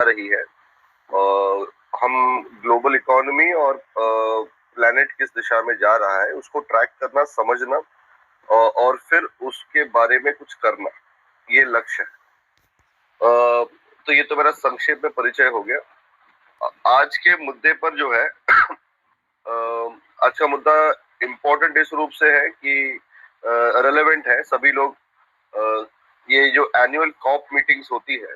रही है। हम ग्लोबल इकोनॉमी और प्लेनेट किस दिशा में जा रहा है उसको ट्रैक करना, समझना और फिर उसके बारे में कुछ करना, ये लक्ष्य है। तो ये तो मेरा संक्षेप में परिचय हो गया। आज के मुद्दे पर जो है आज का मुद्दा इम्पोर्टेंट इस रूप से है कि रेलेवेंट है। सभी लोग ये जो एनुअल कॉप मीटिंग्स होती है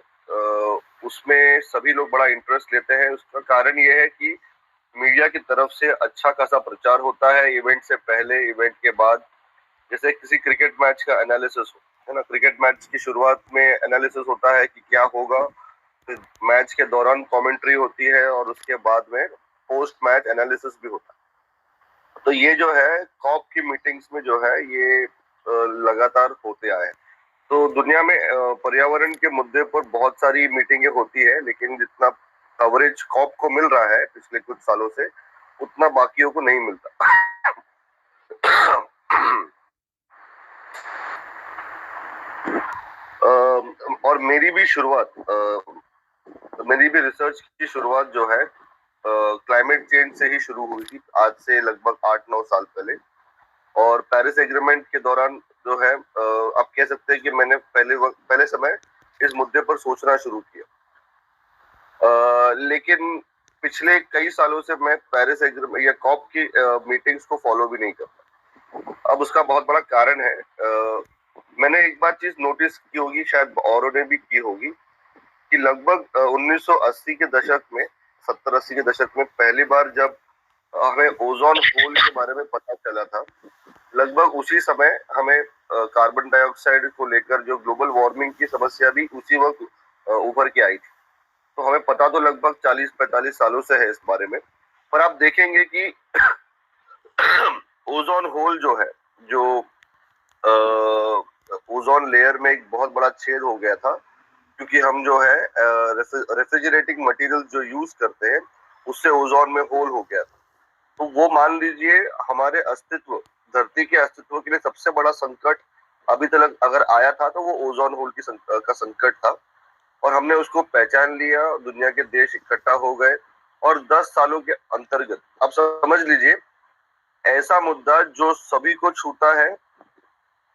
उसमें सभी लोग बड़ा इंटरेस्ट लेते हैं। उसका कारण ये है कि मीडिया की तरफ से अच्छा खासा प्रचार होता है, इवेंट से पहले, इवेंट के बाद। जैसे किसी क्रिकेट मैच का एनालिसिस हो, है ना, क्रिकेट मैच की शुरुआत में एनालिसिस होता है कि क्या होगा, फिर मैच के दौरान कमेंट्री होती है और उसके बाद में पोस्ट मैच एनालिसिस भी होता है। तो ये जो है कॉप की मीटिंग्स में जो है ये लगातार होते आए हैं। तो दुनिया में पर्यावरण के मुद्दे पर बहुत सारी मीटिंगें होती है, लेकिन जितना कवरेज कॉप को मिल रहा है पिछले कुछ सालों से, उतना बाकियों को नहीं मिलता। और मेरी भी रिसर्च की शुरुआत जो है क्लाइमेट चेंज से ही शुरू हुई थी, आज से लगभग 8-9 साल पहले। और पेरिस एग्रीमेंट के दौरान जो है आप कह सकते हैं कि मैंने पहले समय इस मुद्दे पर सोचना शुरू किया। लेकिन पिछले कई सालों से मैं पेरिस एग्रीमेंट या कॉप की मीटिंग्स को फॉलो भी नहीं करता। अब उसका बहुत बड़ा कारण है, मैंने एक बार चीज नोटिस की होगी, शायद औरों ने भी की होगी, कि लगभग 1980 के दशक में, 70-80 के दशक में पहली बार जब हमें ओजोन होल के बारे में पता चला था, लगभग उसी समय हमें कार्बन डाइऑक्साइड को लेकर जो ग्लोबल वार्मिंग की समस्या भी उसी वक्त उभर के आई थी। तो हमें पता तो लगभग 40-45 सालों से है इस बारे में। पर आप देखेंगे कि ओजोन होल जो है, जो ओजोन लेयर में एक बहुत बड़ा छेद हो गया था, क्योंकि हम जो है रेफ्रिजरेटिंग मटेरियल जो यूज करते हैं उससे ओजोन में होल हो गया था। तो वो मान लीजिए हमारे अस्तित्व, धरती के अस्तित्व के लिए सबसे बड़ा संकट अभी तक अगर आया था तो वो ओजोन होल का संकट था। और हमने उसको पहचान लिया, दुनिया के देश इकट्ठा हो गए और 10 सालों के अंतर्गत, अब समझ लीजिए, ऐसा मुद्दा जो सभी को छूता है,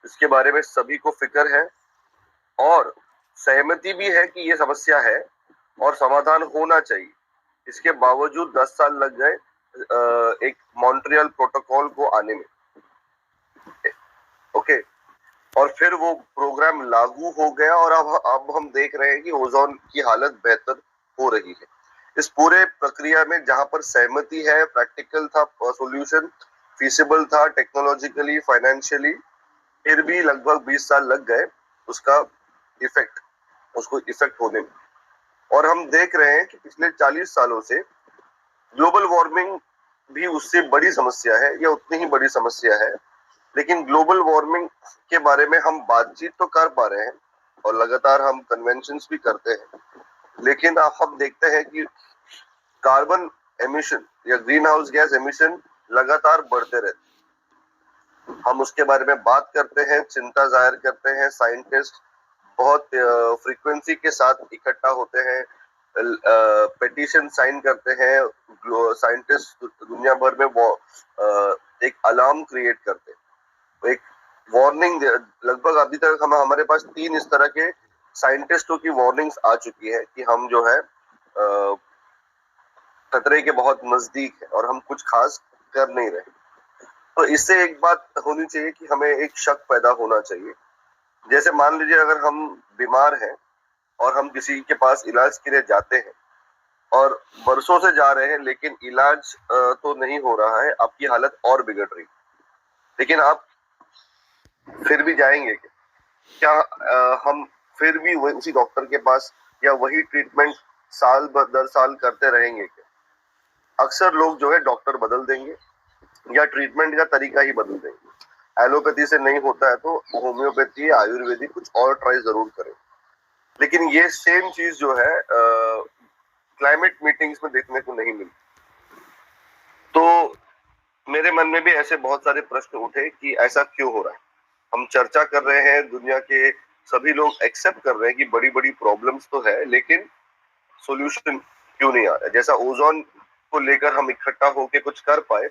इसके बारे में सभी को फिक्र है और सहमति भी है कि ये समस्या है और समाधान होना चाहिए। इसके बावजूद 10 साल लग गए एक मॉन्ट्रियल प्रोटोकॉल को आने में। ओके, और फिर वो प्रोग्राम लागू हो गया और अब हम देख रहे हैं कि ओजोन की हालत बेहतर हो रही है। इस पूरे प्रक्रिया में जहां पर सहमति है, प्रैक्टिकल था सॉल्यूशन, फीसिबल था टेक्नोलॉजिकली, फाइनेंशियली, फिर भी लगभग 20 साल लग गए उसका उसको इफेक्ट होने में। और हम देख रहे हैं कि पिछले 40 सालों से ग्लोबल वार्मिंग भी उससे बड़ी समस्या है या उतनी ही बड़ी समस्या है। लेकिन ग्लोबल वार्मिंग के बारे में हम बातचीत तो कर पा रहे हैं और लगातार हम कन्वेंशंस भी करते हैं, लेकिन अब हम देखते हैं कि कार्बन एमिशन या ग्रीन हाउस गैस एमिशन लगातार बढ़ते रहते। हम उसके बारे में बात करते हैं, चिंता जाहिर करते हैं, साइंटिस्ट बहुत फ्रीक्वेंसी के साथ इकट्ठा होते हैं, पेटिशन साइन करते हैं, साइंटिस्ट दुनिया भर में वो एक अलार्म क्रिएट करते हैं, एक वार्निंग। लगभग अभी तक हमारे पास 3 इस तरह के साइंटिस्टों की वार्निंग्स आ चुकी है कि हम जो है खतरे के बहुत नजदीक है और हम कुछ खास कर नहीं रहे। तो इससे एक बात होनी चाहिए कि हमें एक शक पैदा होना चाहिए। जैसे मान लीजिए अगर हम बीमार हैं और हम किसी के पास इलाज के लिए जाते हैं और बरसों से जा रहे हैं, लेकिन इलाज तो नहीं हो रहा है, आपकी हालत और बिगड़ रही, लेकिन आप फिर भी जाएंगे क्या? हम फिर भी उसी डॉक्टर के पास या वही ट्रीटमेंट साल दर साल करते रहेंगे क्या? अक्सर लोग जो है डॉक्टर बदल देंगे या ट्रीटमेंट का तरीका ही बदल देंगे। एलोपैथी से नहीं होता है तो होम्योपैथी, आयुर्वेदिक कुछ और ट्राई जरूर करें। लेकिन ये सेम चीज जो है क्लाइमेट मीटिंग्स में देखने को नहीं मिलती। तो मेरे मन में भी ऐसे बहुत सारे प्रश्न उठे कि ऐसा क्यों हो रहा है। हम चर्चा कर रहे हैं, दुनिया के सभी लोग एक्सेप्ट कर रहे हैं कि बड़ी बड़ी प्रॉब्लम्स तो है, लेकिन सॉल्यूशन क्यों नहीं आ रहा है। जैसा ओजोन को लेकर हम इकट्ठा होके कुछ कर पाए,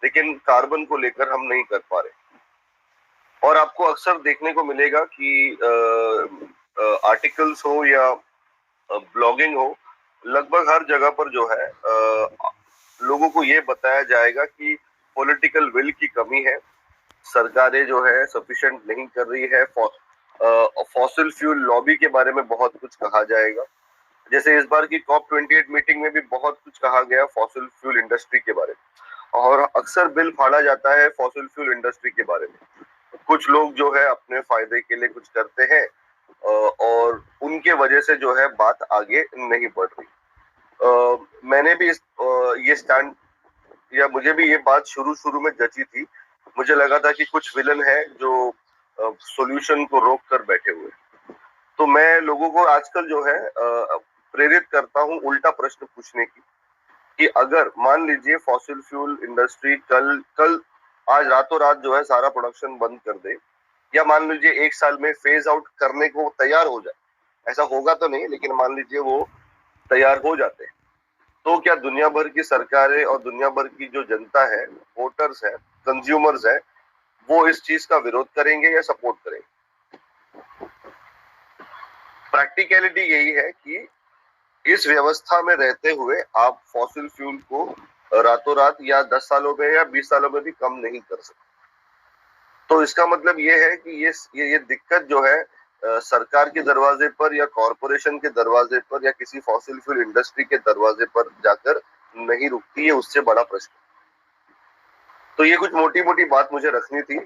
लेकिन कार्बन को लेकर हम नहीं कर पा रहे। और आपको अक्सर देखने को मिलेगा कि आर्टिकल्स हो या ब्लॉगिंग हो, लगभग हर जगह पर जो है लोगों को ये बताया जाएगा कि पॉलिटिकल विल की कमी है, सरकारें जो है सफिशिएंट नहीं कर रही है। फॉसिल फ्यूल लॉबी के बारे में बहुत कुछ कहा जाएगा। जैसे इस बार की COP28 मीटिंग में भी बहुत कुछ कहा गया फॉसिल फ्यूल इंडस्ट्री के बारे में, और अक्सर बिल फाड़ा जाता है फॉसिल फ्यूल इंडस्ट्री के बारे में। कुछ लोग जो है अपने फायदे के लिए कुछ करते हैं और उनके वजह से जो है बात आगे नहीं बढ़ रही। मैंने भी ये स्टैंड, या मुझे भी ये बात शुरू शुरू में जची थी। मुझे लगा था कि कुछ विलन है जो सॉल्यूशन को रोक कर बैठे हुए। तो मैं लोगों को आजकल जो है प्रेरित करता हूँ उल्टा प्रश्न पूछने की, कि अगर मान लीजिए फॉसिल फ्यूल इंडस्ट्री कल कल आज रातों रात जो है सारा प्रोडक्शन बंद कर दे, या मान लीजिए 1 साल में फेज आउट करने को तैयार हो जाए, ऐसा होगा तो नहीं, लेकिन मान लीजिए वो तैयार हो जाते हैं, तो क्या दुनिया भर की सरकारें और दुनिया भर की जो जनता है, वोटर्स है, कंज्यूमर्स है, वो इस चीज का विरोध करेंगे या सपोर्ट करेंगे? प्रैक्टिकलिटी यही है कि इस व्यवस्था में रहते हुए आप फॉसिल फ्यूल को रातों रात या 10 सालों में या 20 सालों में भी कम नहीं कर सकते। तो इसका मतलब ये है कि ये दिक्कत जो है सरकार के दरवाजे पर या कॉरपोरेशन के दरवाजे पर या किसी फॉसिल फ्यूल इंडस्ट्री के दरवाजे पर जाकर नहीं रुकती है, उससे बड़ा प्रश्न। तो ये कुछ मोटी मोटी बात मुझे रखनी थी।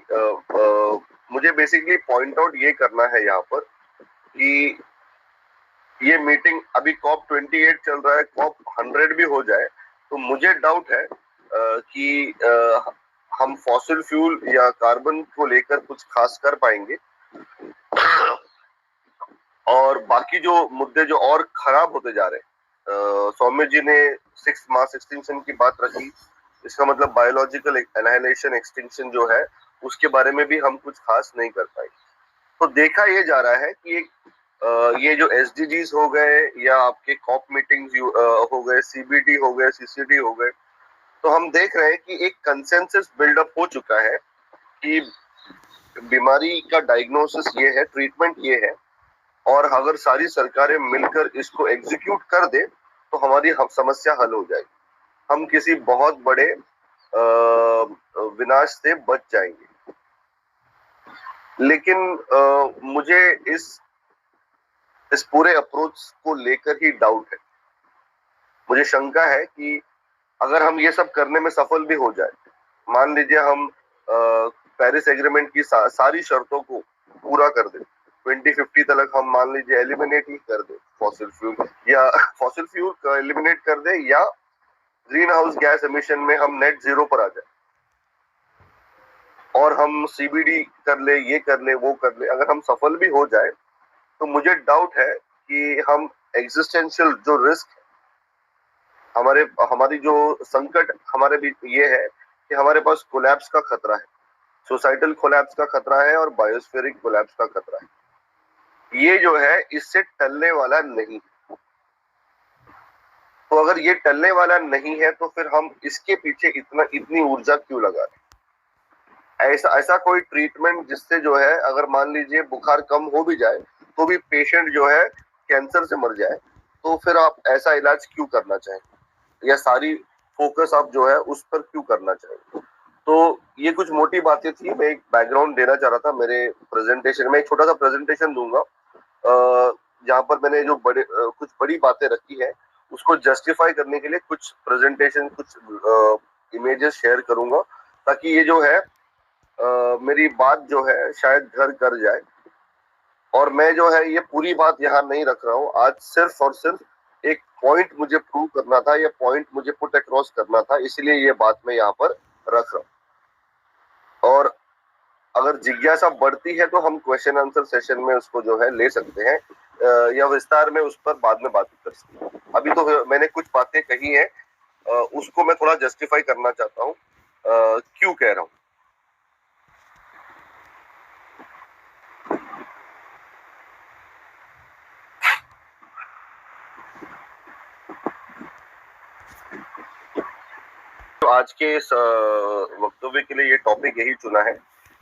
मुझे बेसिकली पॉइंट आउट ये करना है यहाँ पर कि ये मीटिंग अभी COP28 चल रहा है, COP100 भी हो जाए तो मुझे डाउट है कि हम फॉसिल फ्यूल या कार्बन को लेकर कुछ खास कर पाएंगे। और बाकी जो मुद्दे जो और खराब होते जा रहे हैं, सौम्य जी ने 6 मास एक्सटिंक्शन की बात रखी, इसका मतलब बायोलॉजिकल एनाहिलेशन एक्सटिंक्शन जो है उसके बारे में भी हम कुछ खास नहीं कर पाए। तो देखा ये जा रहा है कि ये जो SDGs हो गए या आपके COP मीटिंग्स हो गए, CBD हो गए, CCD हो गए, तो हम देख रहे हैं कि एक कंसेंसस बिल्डअप हो चुका है कि बीमारी का डायग्नोसिस ये है, ट्रीटमेंट ये है, और अगर सारी सरकारें मिलकर इसको एग्जीक्यूट कर दे तो हमारी समस्या हल हो जाएगी। हम किसी बहुत बड़े विनाश से बच जाएंगे। लेकिन मुझे इस पूरे अप्रोच को लेकर ही डाउट है। मुझे शंका है कि अगर हम ये सब करने में सफल भी हो जाए, मान लीजिए हम पेरिस एग्रीमेंट की सारी शर्तों को पूरा कर दे, 2050 तक हम मान लीजिए एलिमिनेट ही कर दे फॉसिल फ्यूल, या फॉसिल फ्यूल का एलिमिनेट कर दे, या ग्रीन हाउस गैस एमिशन में हम नेट जीरो पर आ जाए, और हम CBD कर ले, ये कर ले, वो कर ले, अगर हम सफल भी हो जाए तो मुझे डाउट है कि हम एग्जिस्टेंशियल जो रिस्क हमारे हमारी जो संकट हमारे बीच ये है कि हमारे पास कोलैप्स का खतरा है, सोसाइटल कोलैप्स का खतरा है और बायोस्फेरिक कोलैप्स का खतरा है। ये जो है इससे टलने वाला नहीं। तो अगर ये टलने वाला नहीं है तो फिर हम इसके पीछे इतनी ऊर्जा क्यों लगा रहे? ऐसा ऐसा कोई ट्रीटमेंट जिससे जो है अगर मान लीजिए बुखार कम हो भी जाए तो भी पेशेंट जो है कैंसर से मर जाए, तो फिर आप ऐसा इलाज क्यों करना चाहेंगे, या सारी फोकस आप जो है उस पर क्यों करना चाहेंगे? तो ये कुछ मोटी बातें थी। मैं एक बैकग्राउंड देना चाह रहा था मेरे प्रेजेंटेशन में। एक छोटा सा प्रेजेंटेशन दूंगा जहाँ पर मैंने जो कुछ बड़ी बातें रखी है उसको जस्टिफाई करने के लिए कुछ प्रेजेंटेशन, कुछ इमेजेस शेयर करूंगा, ताकि ये जो है मेरी बात जो है शायद घर कर जाए। और मैं जो है ये पूरी बात यहाँ नहीं रख रहा हूँ आज, सिर्फ और सिर्फ एक पॉइंट मुझे प्रूव करना था, ये पॉइंट मुझे पुट अक्रॉस करना था, इसलिए ये बात मैं यहाँ पर रख रहा हूँ। और अगर जिज्ञासा बढ़ती है तो हम क्वेश्चन आंसर सेशन में उसको जो है ले सकते हैं, या विस्तार में उस पर बाद में बात कर सकते हैं। अभी तो मैंने कुछ बातें कही हैं, उसको मैं थोड़ा जस्टिफाई करना चाहता हूँ क्यों कह रहा हूँ। आज के इस वक्तव्य के लिए ये टॉपिक यही चुना है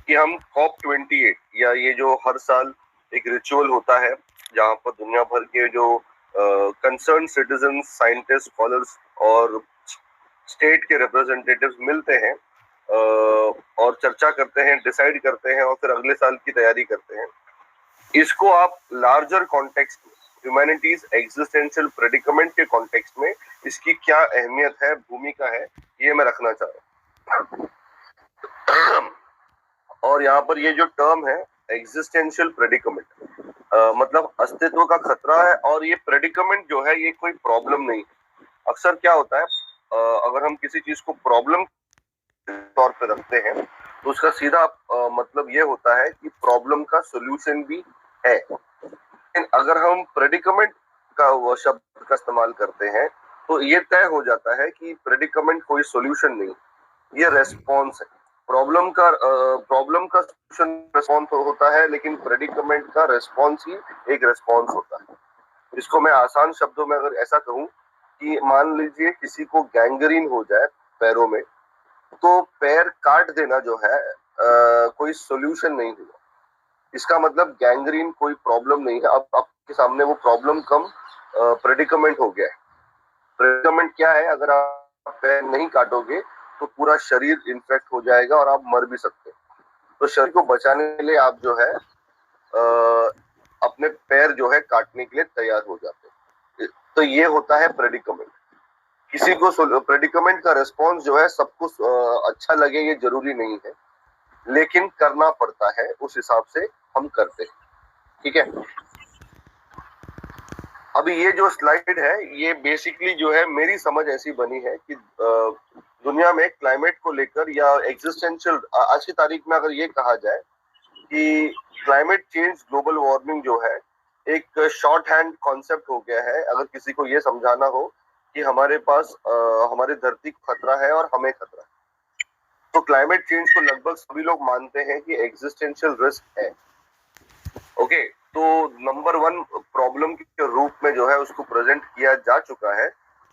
कि हम COP28 या ये जो हर साल एक रिचुअल होता है जहाँ पर दुनिया भर के जो कंसर्न सिटीजन, साइंटिस्ट, स्कॉलर्स और स्टेट के रिप्रेजेंटेटिव्स मिलते हैं और चर्चा करते हैं, डिसाइड करते हैं और फिर अगले साल की तैयारी करते हैं। इसको आप लार्जर कॉन्टेक्स्ट में, ह्यूमैनिटीज एग्जिस्टेंशियल प्रेडिकमेंट के कॉन्टेक्स्ट में इसकी क्या अहमियत है, भूमिका है, ये मैं रखना चाह रहा हूँ। और यहाँ पर ये जो टर्म है एग्जिस्टेंशियल प्रेडिकमेंट, मतलब अस्तित्व का खतरा है। और ये प्रेडिकमेंट जो है ये कोई प्रॉब्लम नहीं है। अक्सर क्या होता है, अगर हम किसी चीज को प्रॉब्लम तौर पे रखते हैं तो उसका सीधा मतलब ये होता है कि प्रॉब्लम का सोल्यूशन भी है। लेकिन अगर हम प्रेडिकमेंट का वो शब्द का इस्तेमाल करते हैं तो ये तय हो जाता है कि प्रेडिकमेंट कोई सोल्यूशन नहीं, ये रेस्पॉन्स है। प्रॉब्लम का सोल्यूशन रेस्पॉन्स होता है, लेकिन प्रेडिकमेंट का रेस्पॉन्स ही एक रेस्पॉन्स होता है। इसको मैं आसान शब्दों में अगर ऐसा कहूं कि मान लीजिए किसी को गैंग्रीन हो जाए पैरों में, तो पैर काट देना जो है कोई सोल्यूशन नहीं हुआ। इसका मतलब गैंग्रीन कोई प्रॉब्लम नहीं है। अब आपके सामने वो प्रॉब्लम कम प्रेडिकमेंट हो गया है। प्रेडिकमेंट क्या है, अगर आप पैर नहीं काटोगे तो पूरा शरीर इन्फेक्ट हो जाएगा और आप मर भी सकते हैं। तो शरीर को बचाने के लिए आप जो है अपने पैर जो है काटने के लिए तैयार हो जाते हैं। तो ये होता है प्रेडिकमेंट। किसी को प्रेडिकमेंट का रिस्पॉन्स जो है सबको अच्छा लगे ये जरूरी नहीं है, लेकिन करना पड़ता है, उस हिसाब से हम करते हैं। ठीक है, अभी ये जो स्लाइड है ये बेसिकली जो है मेरी समझ ऐसी बनी है कि दुनिया में क्लाइमेट को लेकर या एग्जिस्टेंशियल, आज की तारीख में अगर ये कहा जाए कि क्लाइमेट चेंज, ग्लोबल वार्मिंग जो है एक शॉर्ट हैंड कॉन्सेप्ट हो गया है। अगर किसी को ये समझाना हो कि हमारे पास हमारी धरती को खतरा है और हमें खतरा है, तो क्लाइमेट चेंज को लगभग सभी लोग मानते हैं कि एग्जिस्टेंशियल रिस्क है। ओके, तो नंबर 1 प्रॉब्लम के रूप में जो है उसको प्रेजेंट किया जा चुका है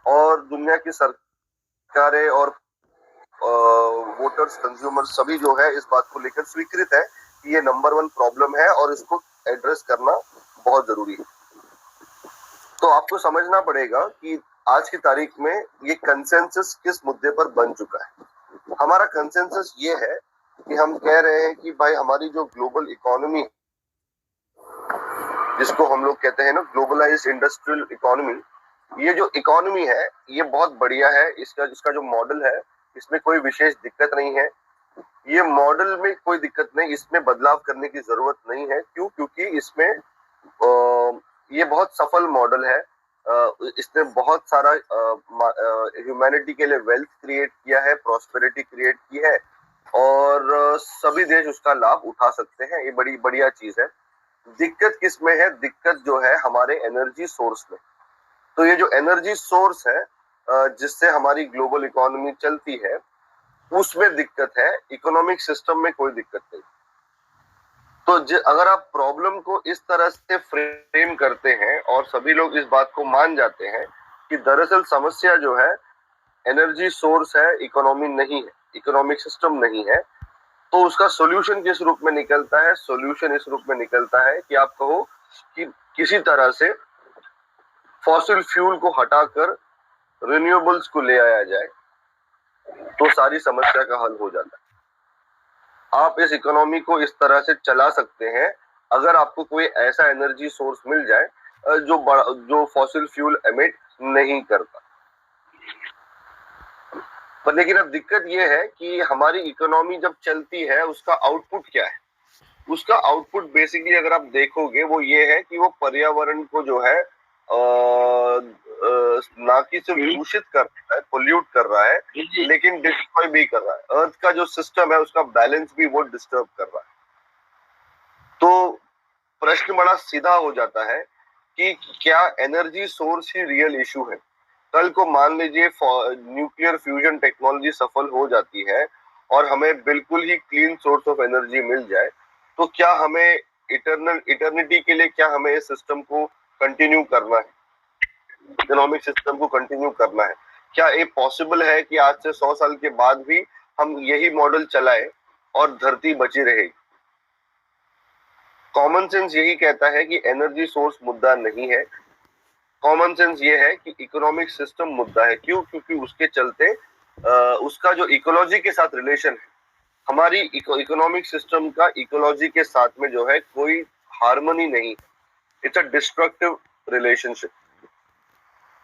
और दुनिया की सरकारें और वोटर्स, कंज्यूमर्स सभी जो है इस बात को लेकर स्वीकृत है कि ये नंबर 1 प्रॉब्लम है और इसको एड्रेस करना बहुत जरूरी है। तो आपको समझना पड़ेगा कि आज की तारीख में ये कंसेंसस किस मुद्दे पर बन चुका है। हमारा कंसेंसस ये है कि हम कह रहे हैं कि भाई हमारी जो ग्लोबल इकोनॉमी, जिसको हम लोग कहते हैं ना ग्लोबलाइज्ड इंडस्ट्रियल इकोनॉमी, ये जो इकोनॉमी है ये बहुत बढ़िया है। इसका जो मॉडल है इसमें कोई विशेष दिक्कत नहीं है। ये मॉडल में कोई दिक्कत नहीं, इसमें बदलाव करने की जरूरत नहीं है। क्यों? क्योंकि इसमें ये बहुत सफल मॉडल है। इसने बहुत सारा ह्यूमैनिटी के लिए वेल्थ क्रिएट किया है, प्रॉस्पेरिटी क्रिएट की है और सभी देश उसका लाभ उठा सकते हैं। ये बड़ी बढ़िया चीज है। दिक्कत किस में है? दिक्कत जो है हमारे एनर्जी सोर्स में। तो ये जो एनर्जी सोर्स है जिससे हमारी ग्लोबल इकोनॉमी चलती है, उसमें दिक्कत है। इकोनॉमिक सिस्टम में कोई दिक्कत नहीं। तो अगर आप प्रॉब्लम को इस तरह से फ्रेम करते हैं और सभी लोग इस बात को मान जाते हैं कि दरअसल समस्या जो है एनर्जी सोर्स है, इकोनॉमी नहीं है, इकोनॉमिक सिस्टम नहीं है, तो उसका सॉल्यूशन किस रूप में निकलता है? सॉल्यूशन इस रूप में निकलता है कि आप कहो कि किसी तरह से फॉसिल फ्यूल को हटाकर रिन्यूएबल्स को ले आया जाए, तो सारी समस्या का हल हो जाता है। आप इस इकोनॉमी को इस तरह से चला सकते हैं अगर आपको कोई ऐसा एनर्जी सोर्स मिल जाए जो फॉसिल फ्यूल एमिट नहीं करता। पर लेकिन अब दिक्कत ये है कि हमारी इकोनॉमी जब चलती है उसका आउटपुट क्या है? उसका आउटपुट बेसिकली अगर आप देखोगे वो ये है कि वो पर्यावरण को जो है ना कि सिर्फ दूषित कर रहा है, पोल्यूट कर रहा है, लेकिन डिस्ट्रॉय भी कर रहा है। अर्थ का जो सिस्टम है उसका बैलेंस भी वो डिस्टर्ब कर रहा है। तो प्रश्न बड़ा सीधा हो जाता है कि क्या एनर्जी सोर्स ही रियल इशू है? कल को मान लीजिए न्यूक्लियर फ्यूजन टेक्नोलॉजी सफल हो जाती है और हमें बिल्कुल ही क्लीन सोर्स ऑफ एनर्जी मिल जाए, तो क्या हमें इटर्निटी के लिए क्या हमें इस सिस्टम को कंटिन्यू करना है, इकोनॉमिक सिस्टम को कंटिन्यू करना है? क्या ये पॉसिबल है कि आज से 100 साल के बाद भी हम यही मॉडल चलाएं और धरती बची रहेगी? कॉमन सेंस यही कहता है कि एनर्जी सोर्स मुद्दा नहीं है। कॉमन सेंस ये है कि इकोनॉमिक सिस्टम मुद्दा है। क्यों? क्योंकि उसके चलते उसका जो इकोलॉजी के साथ रिलेशन है, हमारी इकोनॉमिक सिस्टम का इकोलॉजी के साथ में जो है कोई हार्मनी नहीं। It's a destructive relationship.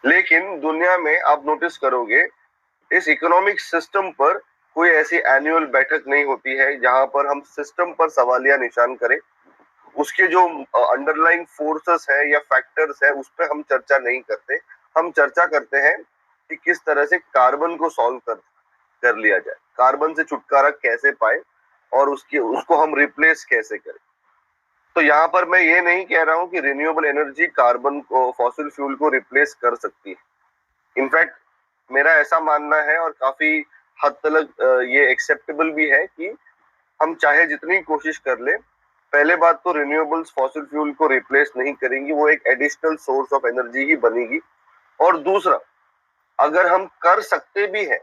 लेकिन दुनिया में आप नोटिस करोगे, इस इकोनॉमिक सिस्टम पर कोई ऐसी एनुअल बैठक नहीं होती है जहां पर हम सिस्टम पर सवालिया निशान करें। उसके जो अंडरलाइंग फोर्सेस है या फैक्टर्स है उस पर हम चर्चा नहीं करते। हम चर्चा करते हैं कि किस तरह से कार्बन को सॉल्व कर लिया जाए, कार्बन से छुटकारा कैसे पाए और उसको हम रिप्लेस कैसे करें। तो यहाँ पर मैं ये नहीं कह रहा हूँ कि रिन्यूएबल एनर्जी कार्बन को, फॉसिल फ्यूल को रिप्लेस कर सकती है। इनफैक्ट मेरा ऐसा मानना है और काफी हद तक ये एक्सेप्टेबल भी है कि हम चाहे जितनी कोशिश कर ले, पहले बात तो रिन्यूएबल्स फॉसिल फ्यूल को रिप्लेस नहीं करेंगी, वो एक एडिशनल सोर्स ऑफ एनर्जी ही बनेगी। और दूसरा, अगर हम कर सकते भी हैं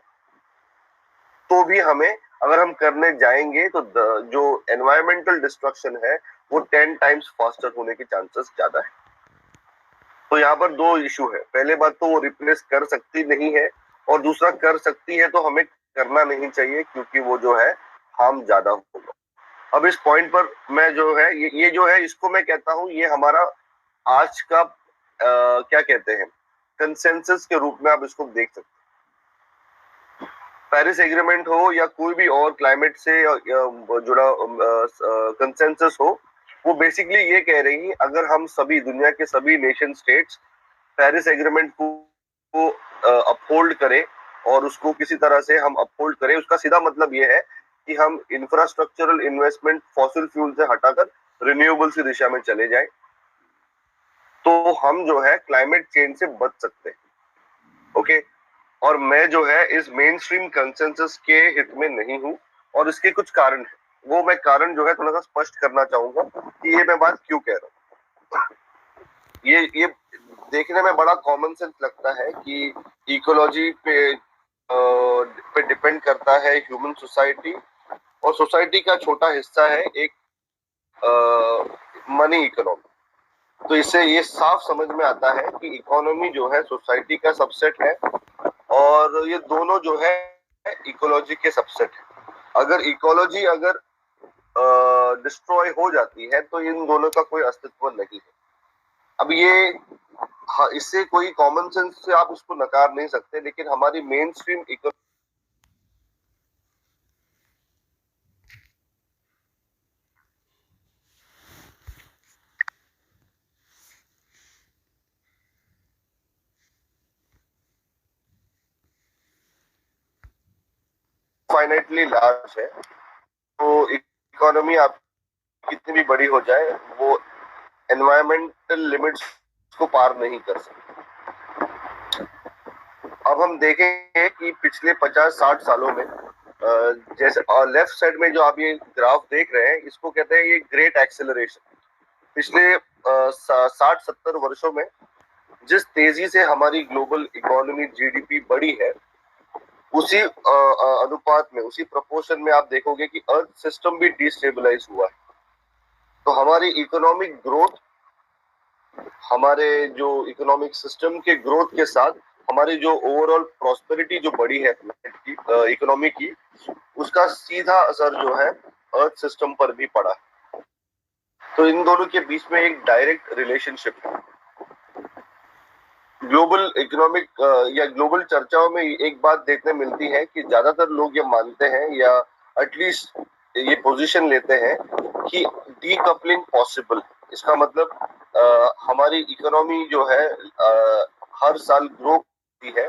तो भी हमें, अगर हम करने जाएंगे तो जो एनवायरमेंटल डिस्ट्रक्शन है वो 10 टाइम्स फास्टर होने के चांसेस ज्यादा है। तो यहाँ पर दो इशू है। पहले बात तो वो रिप्लेस कर सकती नहीं है, और दूसरा कर सकती है तो हमें करना नहीं चाहिए क्योंकि वो जो है हार्म ज्यादा होगा। अब इस पॉइंट पर मैं जो है ये जो है इसको मैं कहता हूँ ये हमारा आज का क्या कहते हैं, कंसेंसस के रूप में आप इसको देख सकते हैं। पेरिस एग्रीमेंट हो या कोई भी और क्लाइमेट से जुड़ा कंसेंसस हो, वो बेसिकली ये कह रही है अगर हम सभी दुनिया के सभी नेशन स्टेट्स पेरिस एग्रीमेंट को अपहोल्ड करें और उसको किसी तरह से हम अपहोल्ड करें, उसका सीधा मतलब ये है कि हम इंफ्रास्ट्रक्चरल इन्वेस्टमेंट फॉसिल फ्यूल से हटाकर रिन्यूएबल की दिशा में चले जाएं, तो हम जो है क्लाइमेट चेंज से बच सकते हैं। ओके, और मैं जो है इस मेन स्ट्रीम कंसेंसस के हित में नहीं हूं, और इसके कुछ कारण है। वो मैं कारण जो है थोड़ा सा स्पष्ट करना चाहूंगा कि ये मैं बात क्यों कह रहा हूँ। ये देखने में बड़ा कॉमन सेंस लगता है कि इकोलॉजी पे डिपेंड करता है ह्यूमन सोसाइटी, और सोसाइटी का छोटा हिस्सा है एक मनी इकोनॉमी। तो इससे ये साफ समझ में आता है कि इकोनॉमी जो है सोसाइटी का सबसेट है, और ये दोनों जो है इकोलॉजी के सबसेट है। अगर इकोलॉजी अगर डिस्ट्रॉय हो जाती है तो इन दोनों का कोई अस्तित्व नहीं है। अब ये हाँ, इससे कोई कॉमन सेंस से आप इसको नकार नहीं सकते, लेकिन हमारी मेन स्ट्रीम फाइनाइटली लार्ज है, तो इकोनॉमी आप कितनी भी बड़ी हो जाए वो एनवायरमेंटल लिमिट्स को पार नहीं कर सकती। अब हम देखेंगे कि पिछले 50-60 सालों में जैसे लेफ्ट साइड में जो आप ये ग्राफ देख रहे हैं, इसको कहते हैं ये ग्रेट एक्सेलरेशन। पिछले 60-70 वर्षों में जिस तेजी से हमारी ग्लोबल इकोनॉमी जीडीपी बढ़ी है, उसी अनुपात में, उसी प्रोपोर्शन में आप देखोगे कि अर्थ सिस्टम भी डिस्टेबलाइज हुआ है। तो हमारी इकोनॉमिक ग्रोथ, हमारे जो इकोनॉमिक सिस्टम के ग्रोथ के साथ हमारी जो ओवरऑल प्रॉस्पेरिटी जो बढ़ी है इकोनॉमी की, उसका सीधा असर जो है अर्थ सिस्टम पर भी पड़ा है। तो इन दोनों के बीच में एक डायरेक्ट रिलेशनशिप है। ग्लोबल इकोनॉमिक या ग्लोबल चर्चाओं में एक बात देखने मिलती है कि ज्यादातर लोग ये मानते हैं या एटलीस्ट ये पोजीशन लेते हैं कि डीकपलिंग पॉसिबल। इसका मतलब हमारी इकोनॉमी जो है हर साल ग्रो करती है,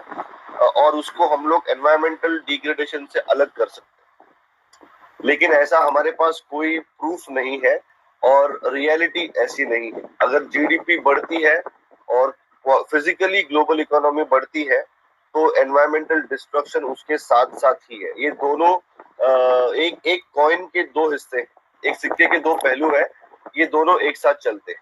और उसको हम लोग एनवायरमेंटल डिग्रेडेशन से अलग कर सकते हैं। लेकिन ऐसा हमारे पास कोई प्रूफ नहीं है, और रियलिटी ऐसी नहीं है। अगर जीडीपी बढ़ती है और फिजिकली ग्लोबल इकोनॉमी बढ़ती है, तो एनवायरमेंटल डिस्ट्रक्शन उसके साथ साथ ही है। ये दोनों एक एक कॉइन के दो हिस्से, एक सिक्के के दो पहलू है, ये दोनों एक साथ चलते हैं।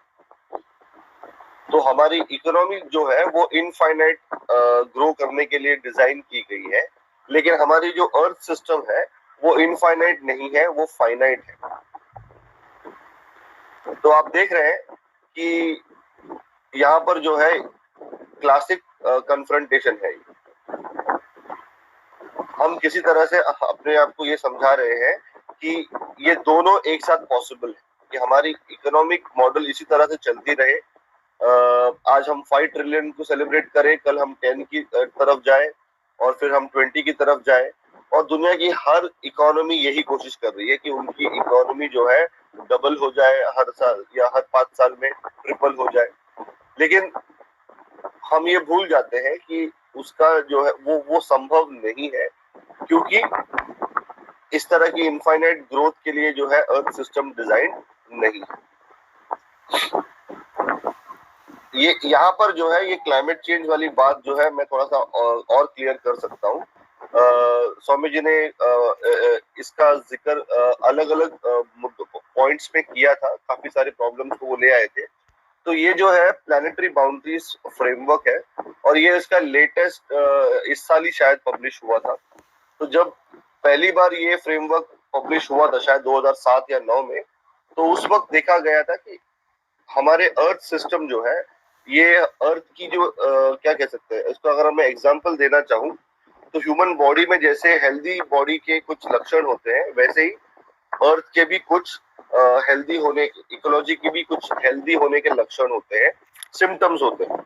तो हमारी इकोनॉमी जो है वो इनफाइनाइट ग्रो करने के लिए डिजाइन की गई है, लेकिन हमारी जो अर्थ सिस्टम है वो इनफाइनाइट नहीं है, वो फाइनाइट है। तो आप देख रहे हैं कि यहाँ पर जो है क्लासिक कन्फ्रंटेशन है। हम किसी तरह से अपने आप को ये समझा रहे हैं कि ये दोनों एक साथ पॉसिबल है, कि हमारी इकोनॉमिक मॉडल इसी तरह से चलती रहे। आज हम 5 ट्रिलियन को सेलिब्रेट करें, कल हम 10 की तरफ जाए और फिर हम 20 की तरफ जाए, और दुनिया की हर इकोनॉमी यही कोशिश कर रही है कि उनकी इकोनॉमी जो है डबल हो जाए हर साल या हर 5 साल में ट्रिपल हो जाए। लेकिन हम ये भूल जाते हैं कि उसका जो है वो संभव नहीं है, क्योंकि इस तरह की इनफाइनाइट ग्रोथ के लिए जो है अर्थ सिस्टम डिजाइन नहीं है। ये यहाँ पर जो है ये क्लाइमेट चेंज वाली बात जो है मैं थोड़ा सा और क्लियर कर सकता हूँ। स्वामी जी ने इसका जिक्र अलग अलग पॉइंट्स पे किया था, काफी सारे प्रॉब्लम्स को वो ले आए थे। तो ये जो है प्लानिटरी बाउंड्रीज फ्रेमवर्क है, और ये इसका लेटेस्ट इस साल ही शायद पब्लिश हुआ था। तो जब पहली बार ये फ्रेमवर्क पब्लिश हुआ था शायद 2007 या 9 में, तो उस वक्त देखा गया था कि हमारे अर्थ सिस्टम जो है, ये अर्थ की जो क्या कह सकते हैं इसको, अगर मैं एग्जांपल देना चाहूँ तो ह्यूमन बॉडी में जैसे हेल्दी बॉडी के कुछ लक्षण होते हैं, वैसे ही अर्थ के भी कुछ हेल्दी होने, इकोलॉजी की भी कुछ हेल्दी होने के लक्षण होते हैं, सिम्टम्स होते हैं।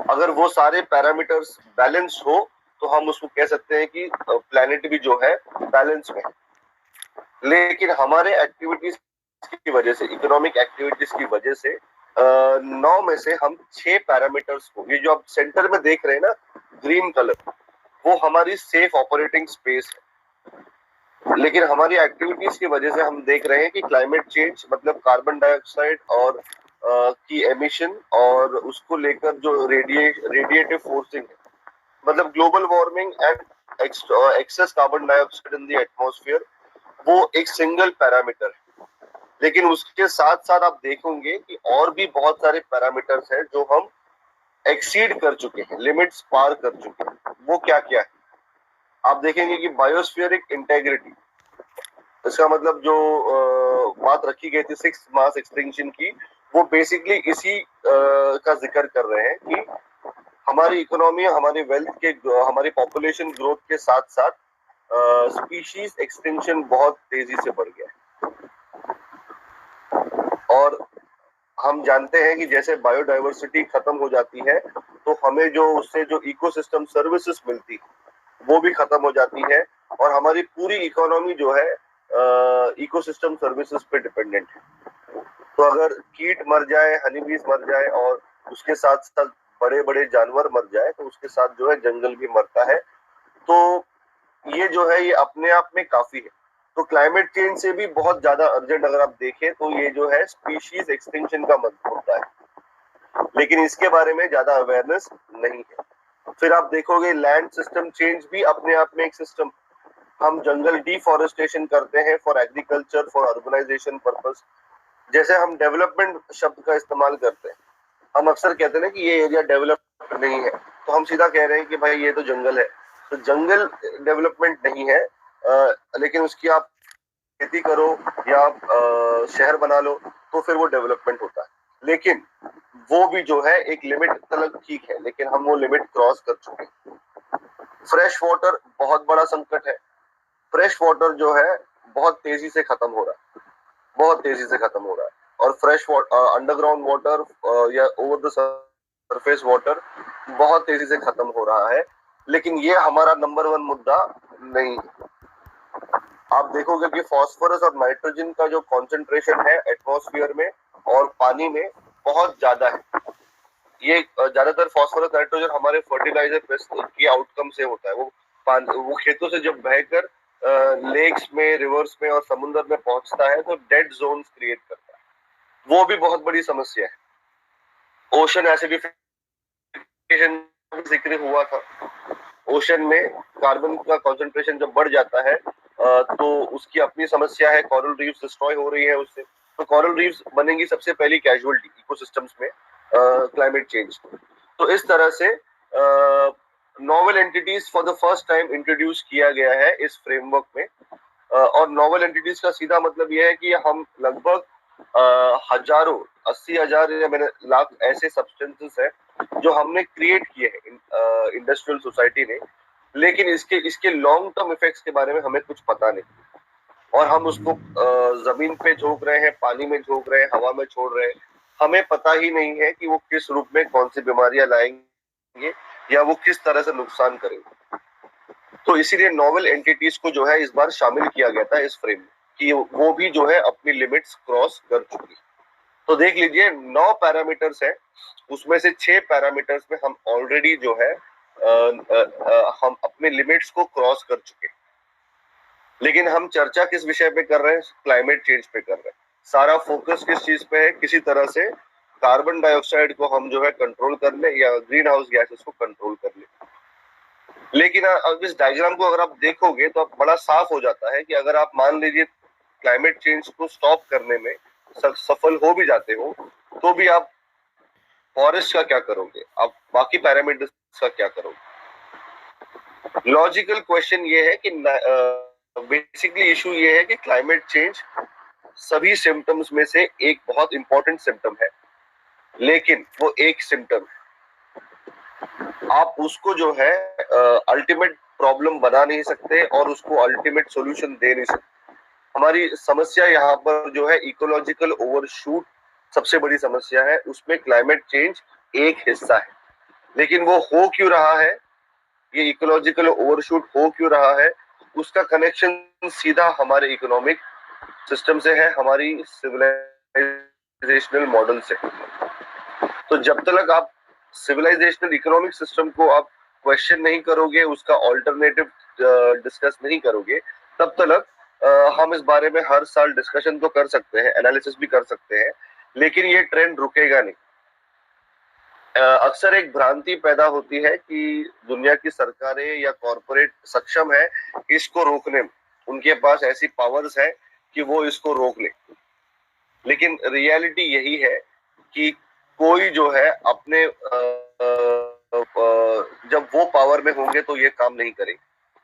अगर वो सारे पैरामीटर्स बैलेंस हो तो हम उसको कह सकते हैं कि प्लैनेट भी जो है बैलेंस में है। लेकिन हमारे एक्टिविटीज की वजह से, इकोनॉमिक एक्टिविटीज की वजह से 9 में से हम 6 पैरामीटर्स को, ये जो आप सेंटर में देख रहे हैं ना ग्रीन कलर, वो हमारी सेफ ऑपरेटिंग स्पेस है। लेकिन हमारी एक्टिविटीज की वजह से हम देख रहे हैं कि क्लाइमेट चेंज मतलब कार्बन डाइऑक्साइड और की एमिशन और उसको लेकर जो रेडिएटिव फोर्सिंग है, मतलब global warming and excess carbon dioxide in the atmosphere, वो एक सिंगल पैरामीटर है। लेकिन उसके साथ साथ आप देखोगे कि और भी बहुत सारे पैरामीटर्स हैं जो हम एक्सीड कर चुके हैं, लिमिट्स पार कर चुके हैं। वो क्या क्या है आप देखेंगे कि बायोस्फीयरिक इंटेग्रिटी, इसका मतलब जो बात रखी गई थी 6th मास एक्सटिंक्शन की, वो बेसिकली इसी का जिक्र कर रहे हैं कि हमारी इकोनॉमी, हमारी वेल्थ के, हमारी पॉपुलेशन ग्रोथ के साथ साथ स्पीशीज एक्सटिंक्शन बहुत तेजी से बढ़ गया है। और हम जानते हैं कि जैसे बायोडाइवर्सिटी खत्म हो जाती है तो हमें जो उससे जो इकोसिस्टम सर्विसेज मिलती है वो भी खत्म हो जाती है, और हमारी पूरी इकोनॉमी जो है इकोसिस्टम सर्विसेज पे डिपेंडेंट है। तो अगर कीट मर जाए, हनीबीज मर जाए और उसके साथ साथ बड़े बड़े जानवर मर जाए तो उसके साथ जो है जंगल भी मरता है। तो ये जो है ये अपने आप में काफी है। तो क्लाइमेट चेंज से भी बहुत ज्यादा अर्जेंट अगर आप देखें तो ये जो है स्पीशीज एक्सटिंक्शन का मुद्दा है, लेकिन इसके बारे में ज्यादा अवेयरनेस नहीं है। फिर आप देखोगे लैंड सिस्टम चेंज भी अपने आप में एक सिस्टम, हम जंगल डिफॉरेस्टेशन करते हैं for agriculture, for urbanization purpose. जैसे हम डेवलपमेंट शब्द का इस्तेमाल करते हैं, हम अक्सर कहते हैं ना कि ये एरिया डेवलप नहीं है, तो हम सीधा कह रहे हैं कि भाई ये तो जंगल है। तो जंगल डेवलपमेंट नहीं है, लेकिन उसकी आप खेती करो या आप शहर बना लो तो फिर वो डेवलपमेंट होता है। लेकिन वो भी जो है एक लिमिट तक ठीक है, लेकिन हम वो लिमिट क्रॉस कर चुके हैं। फ्रेश वाटर बहुत बड़ा संकट है। फ्रेश वाटर जो है बहुत तेजी से खत्म हो रहा है, बहुत तेजी से खत्म हो रहा है। और फ्रेश वाटर, अंडरग्राउंड वाटर या ओवर द सरफेस वाटर बहुत तेजी से खत्म हो रहा है, लेकिन ये हमारा नंबर 1 मुद्दा नहीं है। आप देखोगे कि फास्फोरस और नाइट्रोजन का जो कॉन्सेंट्रेशन है एटमॉस्फेयर में और पानी में बहुत ज्यादा है। ये ज्यादातर फास्फोरस नाइट्रोजन हमारे फर्टिलाइजर पेस्ट की आउटकम से होता है। वो खेतों से जब बहकर लेक्स में, रिवर्स में और समुद्र में पहुंचता है तो डेड जोन्स क्रिएट करता है। वो भी बहुत बड़ी समस्या है। ओशन एसिडिफिकेशन जिक्र हुआ था। ओशन में कार्बन का कंसंट्रेशन जब बढ़ जाता है तो उसकी अपनी समस्या है, कोरल रीफ्स डिस्ट्रॉय हो रही है उससे। तो कोरल रीफ्स बनेंगी सबसे पहली कैजुअलिटी इकोसिस्टम्स में। Climate change. तो इस तरह से novel entities for the first time introduce किया गया है इस फ्रेमवर्क में। और नोवेल एंटिटीज का सीधा मतलब यह है कि हम लगभग हजारों, 80,000 या मैंने लाख ऐसे सब्सटेंसेस है जो हमने क्रिएट किए हैं इंडस्ट्रियल सोसाइटी ने, लेकिन इसके इसके लॉन्ग टर्म इफेक्ट्स के बारे में हमें कुछ पता नहीं। और हम उसको जमीन पे झोंक रहे हैं, पानी में झोंक रहे हैं, हवा में छोड़ रहे हैं। हमें पता ही नहीं है कि वो किस रूप में कौन सी बीमारियां लाएंगे या वो किस तरह से नुकसान करेंगे। तो इसीलिए नोवेल एंटिटीज को जो है इस बार शामिल किया गया था इस फ्रेम में कि वो भी जो है अपनी लिमिट्स क्रॉस कर चुकी। तो देख लीजिए 9 पैरामीटर्स है, उसमें से 6 पैरामीटर्स में हम ऑलरेडी जो है हम अपने लिमिट्स को क्रॉस कर चुके। लेकिन हम चर्चा किस विषय पे कर रहे हैं? क्लाइमेट चेंज पे कर रहे हैं। सारा फोकस किस चीज पे है? किसी तरह से कार्बन डाइऑक्साइड को हम जो है कंट्रोल कर ले या ग्रीन हाउस गैसेस को कंट्रोल कर ले। लेकिन अब इस डायग्राम को अगर आप देखोगे तो अब बड़ा साफ हो जाता है कि अगर आप मान लीजिए क्लाइमेट चेंज को स्टॉप करने में सफल हो भी जाते हो, तो भी आप फॉरेस्ट का क्या करोगे? आप बाकी पैरामीटर्स का क्या करोगे? लॉजिकल क्वेश्चन ये है कि बेसिकली इशू ये है कि क्लाइमेट चेंज सभी सिम्टम्स में से एक बहुत इंपॉर्टेंट सिम्टम है, लेकिन वो एक सिम्टम है, आप उसको जो है अल्टीमेट प्रॉब्लम बना नहीं सकते और उसको अल्टीमेट सॉल्यूशन दे नहीं सकते। हमारी समस्या यहाँ पर जो है इकोलॉजिकल ओवरशूट सबसे बड़ी समस्या है, उसमें क्लाइमेट चेंज एक हिस्सा है। लेकिन वो हो क्यों रहा है, ये इकोलॉजिकल ओवरशूट हो क्यों रहा है, उसका कनेक्शन सीधा हमारे इकोनॉमिक सिस्टम से है, हमारी सिविलाइजेशनल मॉडल से। तो जब तक आप सिविलाइजेशनल इकोनॉमिक सिस्टम को आप क्वेश्चन नहीं करोगे, उसका ऑल्टरनेटिव डिस्कस नहीं करोगे, तब तक हम इस बारे में हर साल डिस्कशन तो कर सकते हैं, एनालिसिस भी कर सकते हैं, लेकिन ये ट्रेंड रुकेगा नहीं। अक्सर एक भ्रांति पैदा होती है कि दुनिया की सरकारें या कॉरपोरेट सक्षम है इसको रोकने में, उनके पास ऐसी पावर्स है कि वो इसको रोक ले। लेकिन रियलिटी यही है कि कोई जो है अपने जब वो पावर में होंगे तो ये काम नहीं करेंगे।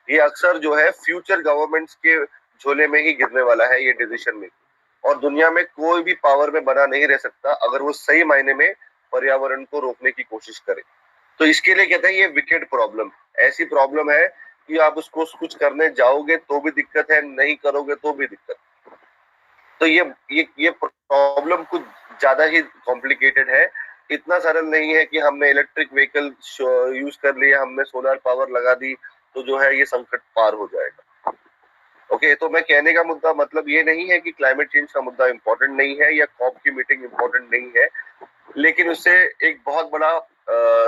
ये अक्सर जो है फ्यूचर गवर्नमेंट्स के झोले में ही गिरने वाला है ये डिसीजन में। और दुनिया में कोई भी पावर में बना नहीं रह सकता अगर वो सही मायने में पर्यावरण को रोकने की कोशिश करे। तो इसके लिए कहते हैं ये विकेट प्रॉब्लम, ऐसी प्रॉब्लम है कि आप उसको कुछ करने जाओगे तो भी दिक्कत है, नहीं करोगे तो भी दिक्कत। तो ये प्रॉब्लम कुछ ज्यादा ही कॉम्प्लिकेटेड है। इतना सरल नहीं है कि हमने इलेक्ट्रिक व्हीकल यूज कर लिया, हमने सोलर पावर लगा दी तो जो है ये संकट पार हो जाएगा। ओके, तो मैं कहने का मुद्दा मतलब ये नहीं है कि क्लाइमेट चेंज का मुद्दा इम्पोर्टेंट नहीं है या कॉप की मीटिंग इम्पोर्टेंट नहीं है, लेकिन उससे एक बहुत बड़ा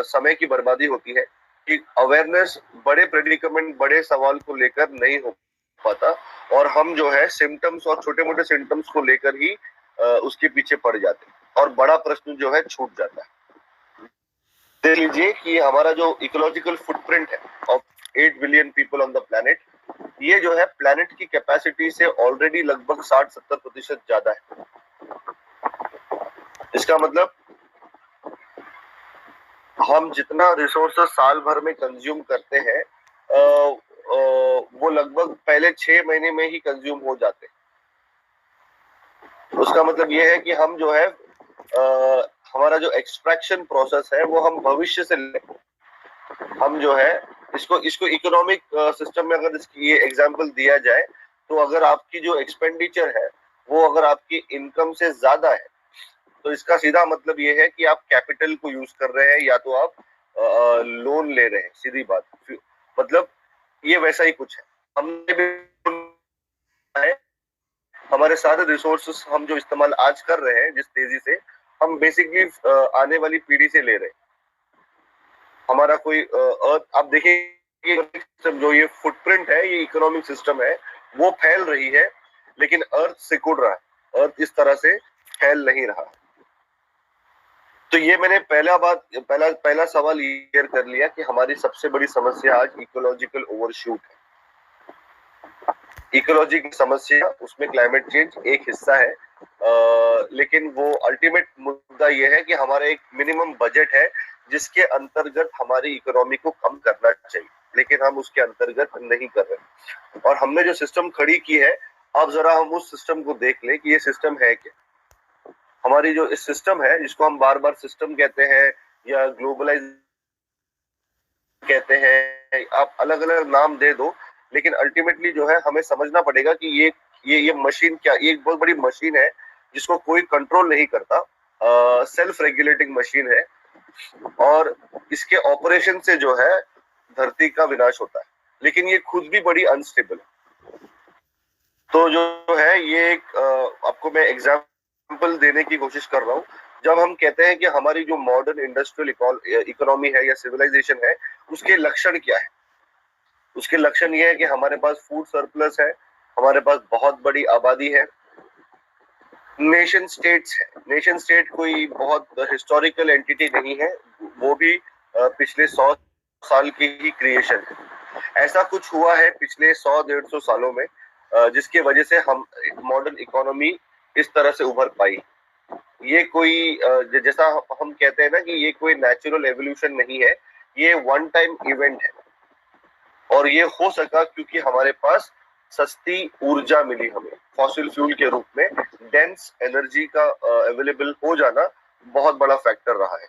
समय की बर्बादी होती है कि अवेयरनेस बड़े प्रेडिकमेंट, बड़े सवाल को लेकर नहीं हो पाता और हम जो है सिम्टम्स और छोटे मोटे सिम्टम्स को लेकर ही उसके पीछे पड़ जाते हैं और बड़ा प्रश्न जो है छूट जाता है। देख लीजिए कि हमारा जो इकोलॉजिकल फुटप्रिंट है of 8 billion people on the planet, ये जो है प्लेनेट की कैपेसिटी से ऑलरेडी लगभग 60-70% ज्यादा है। इसका मतलब हम जितना रिसोर्सेस साल भर में कंज्यूम करते हैं वो लगभग पहले 6 महीने में ही कंज्यूम हो जाते हैं। उसका मतलब ये है कि हम जो है हमारा जो एक्सट्रैक्शन प्रोसेस है वो हम भविष्य से हम जो है इसको इकोनॉमिक सिस्टम में अगर इसकी ये एग्जांपल दिया जाए तो अगर आपकी जो एक्सपेंडिचर है वो अगर आपकी इनकम से ज्यादा है तो इसका सीधा मतलब ये है कि आप कैपिटल को यूज कर रहे हैं या तो आप लोन ले रहे हैं। सीधी बात, मतलब ये वैसा ही कुछ है। हमने भी हमारे सारे रिसोर्सेस हम जो इस्तेमाल आज कर रहे हैं जिस तेजी से, हम बेसिकली आने वाली पीढ़ी से ले रहे हैं। हमारा कोई अर्थ, आप देखिए जो ये फुटप्रिंट है, ये इकोनॉमिक सिस्टम है, वो फैल रही है लेकिन अर्थ सिकुड़ रहा है, अर्थ इस तरह से फैल नहीं रहा। तो ये मैंने पहला सवाल क्लियर कर लिया कि हमारी सबसे बड़ी समस्या आज इकोलॉजिकल ओवरशूट है। इकोलॉजी की समस्या, उसमें क्लाइमेट चेंज एक हिस्सा है, लेकिन वो अल्टीमेट मुद्दा ये है कि हमारा एक मिनिमम बजट है जिसके अंतर्गत हमारी इकोनॉमी को कम करना चाहिए, लेकिन हम उसके अंतर्गत नहीं कर रहे। और हमने जो सिस्टम खड़ी की है, अब जरा हम उस सिस्टम को देख ले कि ये सिस्टम है क्या। हमारी जो इस सिस्टम है, जिसको हम बार बार सिस्टम कहते हैं या ग्लोबलाइज कहते हैं, आप अलग अलग नाम दे दो, लेकिन अल्टीमेटली जो है हमें समझना पड़ेगा कि ये मशीन क्या, ये एक बहुत बड़ी मशीन है जिसको कोई कंट्रोल नहीं करता, सेल्फ रेगुलेटिंग मशीन है, और इसके ऑपरेशन से जो है धरती का विनाश होता है, लेकिन ये खुद भी बड़ी अनस्टेबल है। तो जो है ये एक आपको मैं एग्जांपल देने की कोशिश कर रहा हूँ। जब हम कहते हैं कि हमारी जो मॉडर्न इंडस्ट्रियल इकोनॉमी है या सिविलाइजेशन है, उसके लक्षण क्या है? उसके लक्षण ये है कि हमारे पास फूड सरप्लस है, हमारे पास बहुत बड़ी आबादी है, नेशन स्टेट्स है। नेशन स्टेट कोई बहुत हिस्टोरिकल एंटिटी नहीं है, वो भी पिछले 100 साल की ही क्रिएशन है। ऐसा कुछ हुआ है पिछले 100-150 सालों में जिसकी वजह से हम मॉडर्न इकोनॉमी इस तरह से उभर पाई। ये कोई जैसा हम कहते हैं ना कि ये कोई नेचुरल एवोल्यूशन नहीं है, ये वन टाइम इवेंट है, और ये हो सका क्योंकि हमारे पास सस्ती ऊर्जा मिली हमें फॉसिल फ्यूल के रूप में। डेंस एनर्जी का अवेलेबल हो जाना बहुत बड़ा फैक्टर रहा है।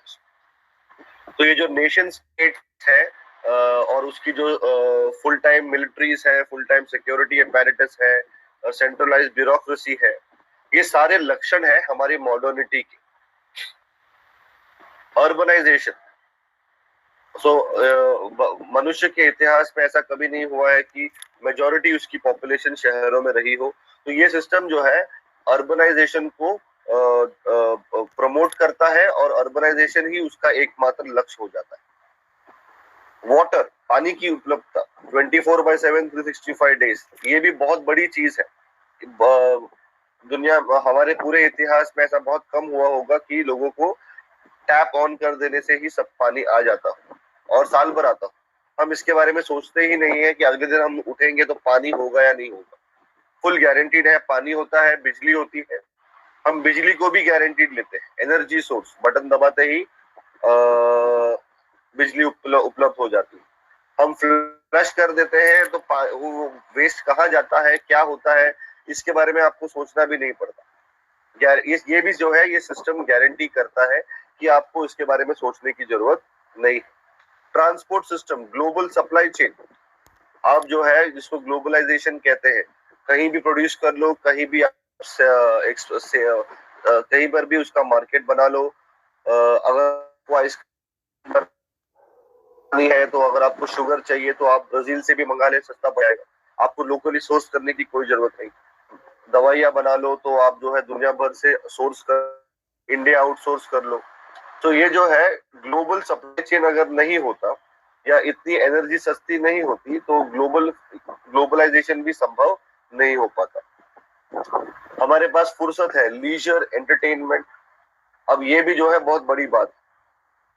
तो ये जो नेशन स्टेट है और उसकी जो फुल टाइम मिलिट्रीज है, फुल टाइम सिक्योरिटी अपैरेटस है, सेंट्रलाइज्ड ब्यूरोक्रेसी है, ये सारे लक्षण है हमारी मॉडर्निटी के। अर्बनाइजेशन, मनुष्य के इतिहास में ऐसा कभी नहीं हुआ है कि मेजॉरिटी उसकी पॉपुलेशन शहरों में रही हो। तो ये सिस्टम जो है अर्बनाइजेशन को प्रमोट करता है, और अर्बनाइजेशन ही उसका एकमात्र लक्ष्य हो जाता है। वाटर, पानी की उपलब्धता 24/7 365 डेज, ये भी बहुत बड़ी चीज है। दुनिया, हमारे पूरे इतिहास में ऐसा बहुत कम हुआ होगा कि लोगों को टैप ऑन कर देने से ही सब पानी आ जाता हो और साल भर आता हो। हम इसके बारे में सोचते ही नहीं है कि अगले दिन हम उठेंगे तो पानी होगा या नहीं होगा। फुल गारंटीड है, पानी होता है, बिजली होती है। हम बिजली को भी गारंटीड लेते हैं, एनर्जी सोर्स, बटन दबाते ही बिजली उपलब्ध हो जाती है। हम फ्लश कर देते हैं तो वो वेस्ट कहाँ जाता है, क्या होता है, इसके बारे में आपको सोचना भी नहीं पड़ता। ये भी जो है ये सिस्टम गारंटी करता है कि आपको इसके बारे में सोचने की जरूरत नहीं। Transport system, global supply chain, आप जो है जिसको ग्लोबलाइजेशन कहते हैं, कहीं भी प्रोड्यूस कर लो, कहीं भी कहीं पर भी उसका मार्केट बना लो। अगर आइसक्रीम है तो अगर आपको शुगर चाहिए तो आप ब्राजील से भी मंगा ले, सस्ता पड़ेगा, आपको लोकली सोर्स करने की कोई जरूरत नहीं। दवाइयां बना लो तो आप जो है दुनिया भर से सोर्स कर, इंडिया आउटसोर्स कर लो। तो ये जो है ग्लोबल सप्लाई चेन अगर नहीं होता या इतनी एनर्जी सस्ती नहीं होती तो ग्लोबलाइजेशन भी संभव नहीं हो पाता। हमारे पास फुर्सत है, लीजर, एंटरटेनमेंट। अब ये भी जो है बहुत बड़ी बात,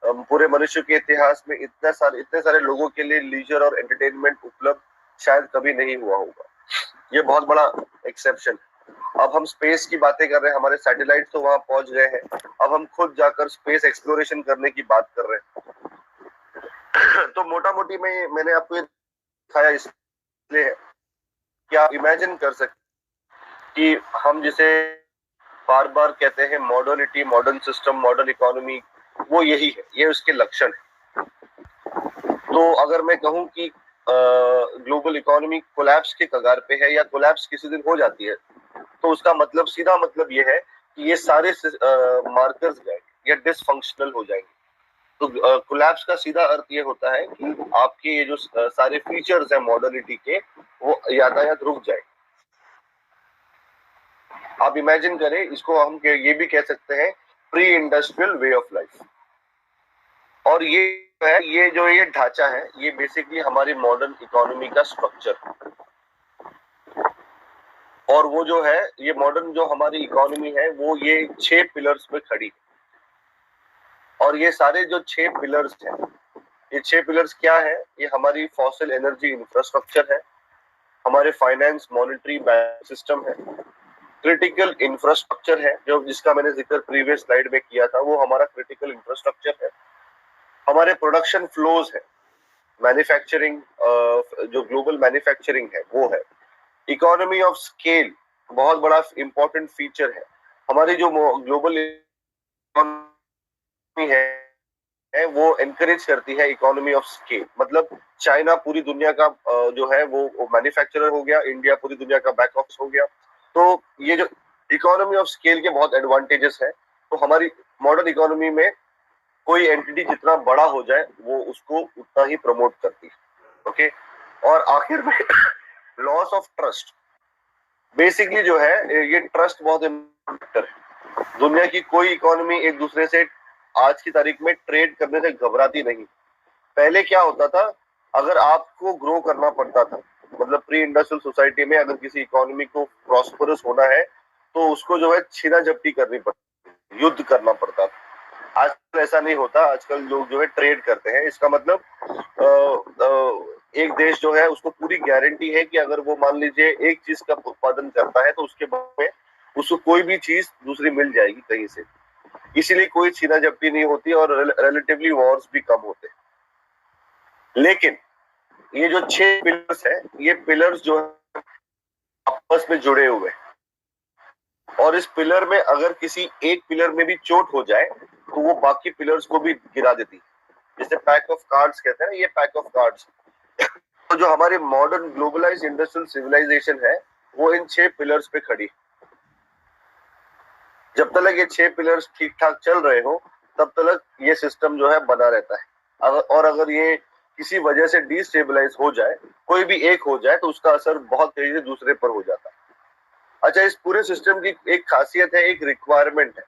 पूरे मनुष्य के इतिहास में इतने सारे लोगों के लिए लीजर और एंटरटेनमेंट उपलब्ध शायद कभी नहीं हुआ होगा। ये बहुत बड़ा एक्सेप्शन। अब हम स्पेस की बातें कर रहे हैं, हमारे सैटेलाइट तो वहां पहुंच गए हैं, अब हम खुद जाकर स्पेस एक्सप्लोरेशन करने की बात कर रहे हैं। तो मोटा मोटी मैंने आपको ये दिखाया इसलिए कि आप इमेजिन कर सकते कि हम जिसे बार बार कहते हैं modernity, modern system, modern economy, वो यही है, ये उसके लक्षण है। तो अगर मैं कहूं कि ग्लोबल इकोनॉमी कोलैप्स के कगार पे है या कोलैप्स किसी दिन हो जाती है, तो उसका मतलब, सीधा मतलब ये है कि ये सारे मार्कर्स जाएंगे या डिसफंक्शनल हो जाएंगे। तो कोलैप्स का सीधा अर्थ ये होता है कि आपके ये जो सारे फीचर्स हैं मॉडर्निटी के, वो यातायात रुक जाए। आप इमेजिन करें, इसको हम ये भी कह सकते हैं pre industrial way of life. और ये है, ये जो ये ढांचा है, ये बेसिकली हमारी मॉडर्न इकोनॉमी का स्ट्रक्चर है। और वो जो है, ये मॉडर्न जो हमारी इकोनॉमी है, वो ये 6 पिलर्स पे खड़ी है। और ये सारे जो 6 पिलर्स हैं, ये 6 पिलर्स क्या है? ये हमारी फॉसिल एनर्जी इंफ्रास्ट्रक्चर है, हमारे फाइनेंस, मॉनेटरी, बैंक सिस्टम है, क्रिटिकल इंफ्रास्ट्रक्चर है, जो जिसका मैंने जिक्र प्रीवियस स्लाइड में किया था, वो हमारा क्रिटिकल इंफ्रास्ट्रक्चर है। हमारे प्रोडक्शन फ्लोज है, मैन्युफैक्चरिंग, जो ग्लोबल मैन्युफैक्चरिंग है वो है। इकोनॉमी ऑफ स्केल बहुत बड़ा इंपॉर्टेंट फीचर है। हमारी जो ग्लोबल इकोनॉमी है वो एनकरेज करती है इकोनॉमी ऑफ स्केल। मतलब चाइना पूरी दुनिया का जो है वो मैन्युफैक्चरर हो गया, इंडिया पूरी दुनिया का बैक ऑफिस हो गया। तो ये जो इकोनॉमी ऑफ स्केल के बहुत एडवांटेजेस है। तो हमारी मॉडर्न इकोनॉमी में कोई एंटिटी जितना बड़ा हो जाए वो उसको उतना ही प्रमोट करती है। ओके, और आखिर में लॉस ऑफ ट्रस्ट। बेसिकली जो है ये ट्रस्ट बहुत इम्पोर्टेंट है। दुनिया की कोई इकोनॉमी एक दूसरे से आज की तारीख में ट्रेड करने से घबराती नहीं। पहले क्या होता था, अगर आपको ग्रो करना पड़ता था, मतलब प्री इंडस्ट्रियल सोसाइटी में अगर किसी इकोनॉमी को प्रॉस्परस होना है तो उसको जो है छीना झपटी करनी पड़ती, युद्ध करना पड़ता था। आजकल ऐसा नहीं होता, आजकल लोग जो है ट्रेड करते हैं। इसका मतलब एक देश जो है उसको पूरी गारंटी है कि अगर वो मान लीजिए एक चीज का उत्पादन करता है तो उसके बाद में उसको कोई भी चीज दूसरी मिल जाएगी कहीं से। इसीलिए कोई छीना झपटी नहीं होती और रिलेटिवली वॉर्स भी कम होते हैं। लेकिन ये जो 6 पिलर्स है, ये पिलर्स जो है आपस में जुड़े हुए हैं, और इस पिलर में अगर किसी एक पिलर में भी चोट हो जाए तो वो बाकी पिलर्स को भी गिरा देती है। जिसे पैक ऑफ कार्ड्स कहते हैं, ये पैक ऑफ कार्ड्स। तो जो हमारी मॉडर्न ग्लोबलाइज्ड इंडस्ट्रियल सिविलाइजेशन है वो इन 6 पिलर्स पे खड़ी। जब तक ये 6 पिलर्स ठीक ठाक चल रहे हो तब तक ये सिस्टम जो है बना रहता है। और अगर ये किसी वजह से डिस्टेबलाइज हो जाए, कोई भी एक हो जाए, तो उसका असर बहुत तेजी से दूसरे पर हो जाता है। अच्छा, इस पूरे सिस्टम की एक खासियत है, एक रिक्वायरमेंट है,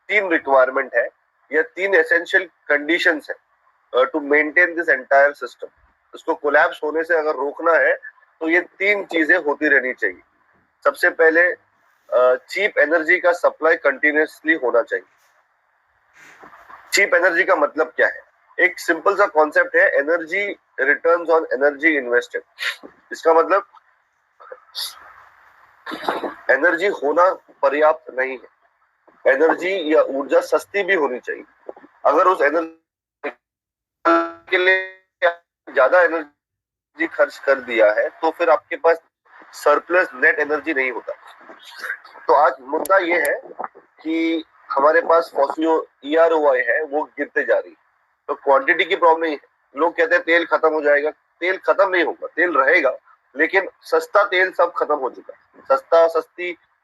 3 रिक्वायरमेंट है या 3 एसेंशियल कंडीशंस है to maintain this entire system. इसको कोलैप्स होने से अगर रोकना है तो ये 3 चीजें होती रहनी चाहिए। सबसे पहले चीप एनर्जी का सप्लाई कंटिन्यूसली होना चाहिए। चीप एनर्जी का मतलब क्या है? एक सिंपल सा कॉन्सेप्ट है, energy returns on energy invested. इसका मतलब एनर्जी होना पर्याप्त नहीं है, एनर्जी या ऊर्जा सस्ती भी होनी चाहिए। अगर उस एनर्जी के लिए ज्यादा एनर्जी खर्च कर दिया है तो फिर आपके पास सरप्लस नेट एनर्जी नहीं होता। तो आज मुद्दा ये है कि हमारे पास फॉसिल EROI है वो गिरते जा रही है। तो क्वांटिटी की प्रॉब्लम नहीं है। लोग कहते हैं तेल खत्म हो जाएगा, तेल खत्म नहीं होगा, तेल रहेगा, लेकिन सस्ता तेल सब खत्म हो चुका है।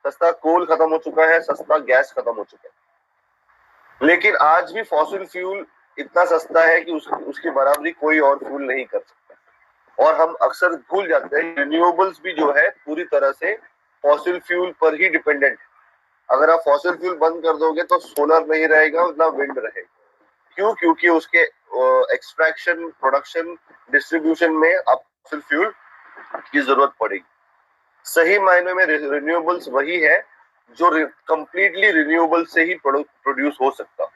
सस्ता कोल खत्म हो चुका है, सस्ता गैस खत्म हो चुका है। लेकिन आज भी फॉसिल फ्यूल इतना सस्ता है कि उसकी बराबरी कोई और फ्यूल नहीं कर सकता। और हम अक्सर भूल जाते हैं रिन्यूएबल्स भी जो है पूरी तरह से फॉसिल फ्यूल पर ही डिपेंडेंट है। अगर आप फॉसिल फ्यूल बंद कर दोगे तो सोलर नहीं रहेगा, ना विंड रहेगा। क्यों? क्योंकि उसके एक्सट्रैक्शन, प्रोडक्शन, डिस्ट्रीब्यूशन में आप फॉसिल फ्यूल की जरूरत पड़ेगी। सही मायने में रिन्यूएबल्स वही है जो कंप्लीटली रिन्यूएबल से ही प्रोड्यूस हो सकता।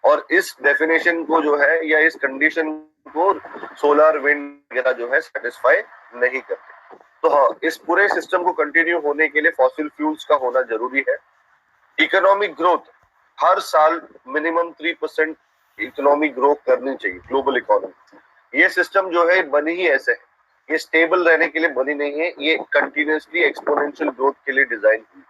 और इस डेफिनेशन को जो है या इस कंडीशन को सोलर, विंड वगैरह जो है सेटिस्फाई नहीं करते। तो हाँ, इस पूरे सिस्टम को कंटिन्यू होने के लिए फॉसिल फ्यूल्स का होना जरूरी है। इकोनॉमिक ग्रोथ, हर साल मिनिमम 3% इकोनॉमिक ग्रोथ करनी चाहिए ग्लोबल इकोनॉमी। ये सिस्टम जो है बनी ही ऐसे है, ये स्टेबल रहने के लिए बनी नहीं है, ये कंटिन्यूसली एक्सपोनेंशियल ग्रोथ के लिए डिजाइन हुई।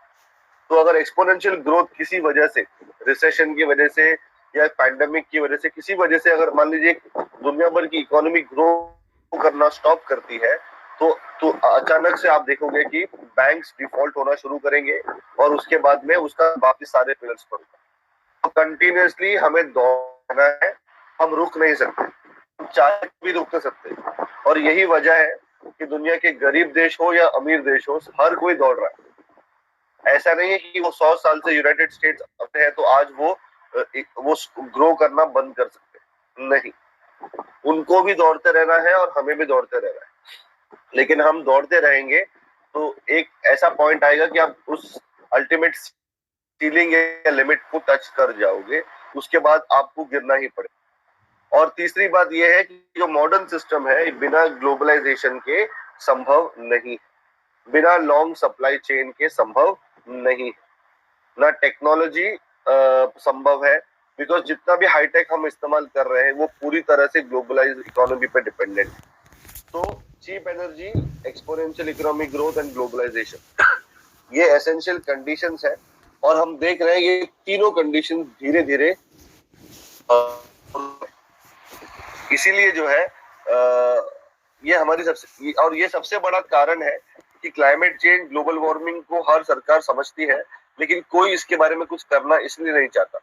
तो अगर एक्सपोनेंशियल ग्रोथ किसी वजह से, रिसेशन की वजह से या पैंडेमिक की वजह से, किसी वजह से अगर मान लीजिए दुनिया भर की इकोनॉमी ग्रो करना स्टॉप करती है तो अचानक से आप देखोगे कि बैंक्स डिफॉल्ट होना शुरू करेंगे और उसके बाद में उसका बाकी सारे पिलर्स पर तो कंटिन्यूसली हमें दौड़ना है, हम रुक नहीं सकते, हम चाहे भी रुक नहीं सकते। और यही वजह है कि दुनिया के गरीब देश हो या अमीर देश हो, हर कोई दौड़ रहा है। ऐसा नहीं है कि वो 100 साल से यूनाइटेड स्टेट्स है तो आज वो ग्रो करना बंद कर सकते, नहीं। उनको भी दौड़ते रहना है और हमें भी दौड़ते रहना है। लेकिन हम दौड़ते रहेंगे तो एक ऐसा पॉइंट आएगा कि आप उस अल्टीमेट सीलिंग या लिमिट को टच कर जाओगे, उसके बाद आपको गिरना ही पड़ेगा। और तीसरी बात यह है कि जो मॉडर्न सिस्टम है बिना ग्लोबलाइजेशन के संभव नहीं, बिना लॉन्ग सप्लाई चेन के संभव नहीं, ना टेक्नोलॉजी संभव है, बिकॉज जितना भी हाईटेक हम इस्तेमाल कर रहे हैं वो पूरी तरह से ग्लोबलाइज इकोनॉमी पे डिपेंडेंट है। तो cheap energy, exponential economic growth and globalization, ये एसेंशियल कंडीशंस है। और हम देख रहे हैं ये तीनों कंडीशन धीरे धीरे, इसीलिए जो है ये हमारी सबसे, और ये सबसे बड़ा कारण है कि क्लाइमेट चेंज, ग्लोबल वार्मिंग को हर सरकार समझती है, लेकिन कोई इसके बारे में कुछ करना इसलिए नहीं चाहता,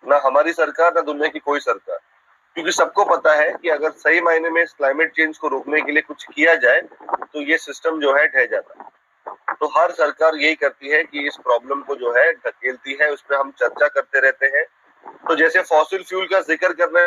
ना हमारी सरकार ना दुनिया की कोई सरकार, क्योंकि सबको पता है कि अगर सही मायने में क्लाइमेट चेंज को रोकने के लिए कुछ किया जाए तो ये सिस्टम जो है ढह जाता है। तो हर सरकार यही करती है कि इस प्रॉब्लम को जो है धकेलती है, उस पर हम चर्चा करते रहते हैं। तो जैसे फॉसिल फ्यूल का जिक्र करने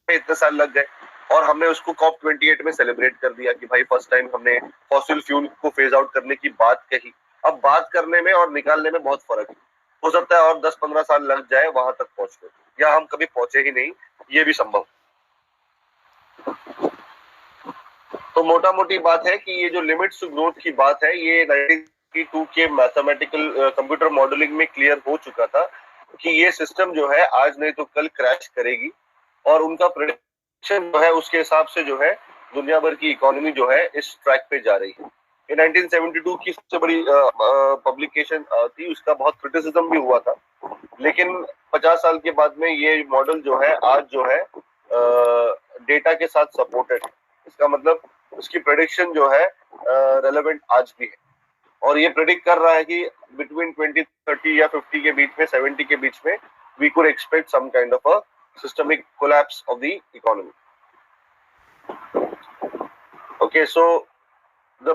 में इतने साल लग गए और हमने उसको COP28 में सेलिब्रेट कर दिया कि भाई फर्स्ट टाइम हमने फॉसिल फ्यूल को फेज आउट करने की बात कही। अब बात करने में और निकालने में बहुत फर्क है, हो सकता है और 10-15 साल लग जाए वहां तक पहुंचने, या हम कभी पहुंचे ही नहीं, ये भी संभव। तो मोटा मोटी बात है कि ये जो लिमिट्स टू ग्रोथ की बात है, ये 1992 के मैथमेटिकल कंप्यूटर मॉडलिंग में क्लियर हो चुका था कि ये सिस्टम जो है आज नहीं तो कल क्रैश करेगी, और उनका प्रेडिक्शन जो है उसके हिसाब से जो है दुनिया भर की इकोनॉमी जो है इस ट्रैक पे जा रही है। ये 1972 की सबसे बड़ी पब्लिकेशन थी, उसका बहुत क्रिटिसिज्म भी हुआ था, लेकिन 50 साल के बाद में ये मॉडल जो है आज जो है डेटा के साथ सपोर्टेड है। इसका मतलब उसकी प्रेडिक्शन जो है रेलेवेंट आज भी है, और ये प्रेडिक्ट कर रहा है कि बिटवीन 2030 या 50 के बीच में, 70 के बीच में, we could expect some kind of a systemic collapse of the economy. Okay, so the